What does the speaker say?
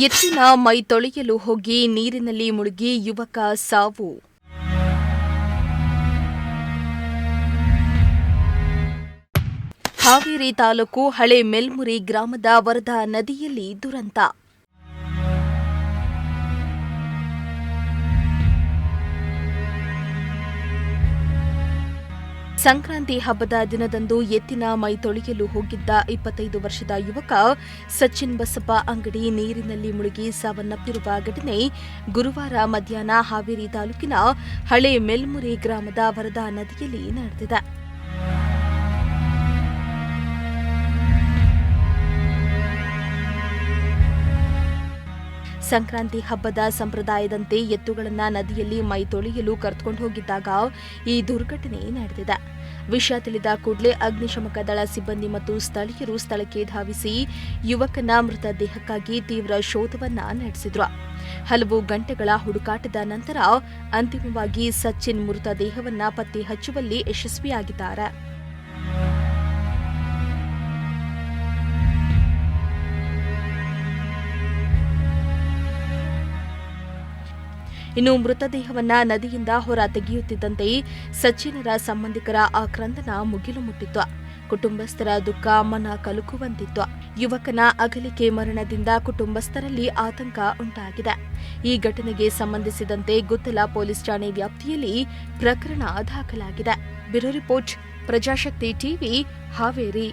ಎತ್ತಿನ ಮೈ ತೊಳೆಯಲು ಹೋಗಿ ನೀರಿನಲ್ಲಿ ಮುಳುಗಿ ಯುವಕ ಸಾವು. ಹಾವೇರಿ ತಾಲೂಕು ಹಳೆ ಮೆಲ್ಮುರಿ ಗ್ರಾಮದ ವರದಾ ನದಿಯಲ್ಲಿ ದುರಂತ. ಸಂಕ್ರಾಂತಿ ಹಬ್ಬದ ದಿನದಂದು ಎತ್ತಿನ ಮೈ ತೊಳೆಯಲು ಹೋಗಿದ್ದ 25 ವರ್ಷದ ಯುವಕ ಸಚಿನ್ ಬಸಪ್ಪ ಅಂಗಡಿ ನೀರಿನಲ್ಲಿ ಮುಳುಗಿ ಸಾವನ್ನಪ್ಪಿರುವ ಘಟನೆ ಗುರುವಾರ ಮಧ್ಯಾಹ್ನ ಹಾವೇರಿ ತಾಲೂಕಿನ ಹಳೆ ಮೆಲ್ಮುರಿ ಗ್ರಾಮದ ವರದಾ ನದಿಯಲ್ಲಿ ನಡೆದಿದೆ. ಸಂಕ್ರಾಂತಿ ಹಬ್ಬದ ಸಂಪ್ರದಾಯದಂತೆ ಎತ್ತುಗಳನ್ನು ನದಿಯಲ್ಲಿ ಮೈ ತೊಳೆಯಲು ಕರೆದುಕೊಂಡು ಹೋಗಿದ್ದಾಗ ಈ ದುರ್ಘಟನೆ ನಡೆದಿದೆ. ವಿಷಯ ತಿಳಿದ ಕೂಡಲೇ ಅಗ್ನಿಶಾಮಕ ದಳ ಸಿಬ್ಬಂದಿ ಮತ್ತು ಸ್ಥಳೀಯರು ಸ್ಥಳಕ್ಕೆ ಧಾವಿಸಿ ಯುವಕನ ಮೃತದೇಹಕ್ಕಾಗಿ ತೀವ್ರ ಶೋಧವನ್ನ ನಡೆಸಿದ್ರು. ಹಲವು ಗಂಟೆಗಳ ಹುಡುಕಾಟದ ನಂತರ ಅಂತಿಮವಾಗಿ ಸಚಿನ್ ಮೃತದೇಹವನ್ನ ಪತ್ತೆ ಹಚ್ಚುವಲ್ಲಿ ಯಶಸ್ವಿಯಾಗಿದ್ದಾರೆ. ಇನ್ನು ಮೃತದೇಹವನ್ನ ನದಿಯಿಂದ ಹೊರ ತೆಗೆಯುತ್ತಿದ್ದಂತೆ ಸಚಿನರ ಸಂಬಂಧಿಕರ ಆಕ್ರಂದನ ಮುಗಿಲು ಮುಟ್ಟಿತ್ತು. ಕುಟುಂಬಸ್ಥರ ದುಃಖ ಮನ ಕಲುಕುವಂತಿತ್ತು. ಯುವಕನ ಅಗಲಿಕೆ ಮರಣದಿಂದ ಕುಟುಂಬಸ್ಥರಲ್ಲಿ ಆತಂಕ ಉಂಟಾಗಿದೆ. ಈ ಘಟನೆಗೆ ಸಂಬಂಧಿಸಿದಂತೆ ಗುತ್ತಲ ಪೊಲೀಸ್ ಠಾಣೆ ವ್ಯಾಪ್ತಿಯಲ್ಲಿ ಪ್ರಕರಣ ದಾಖಲಾಗಿದೆ. Bureau report, Prajashakti TV, Haveri.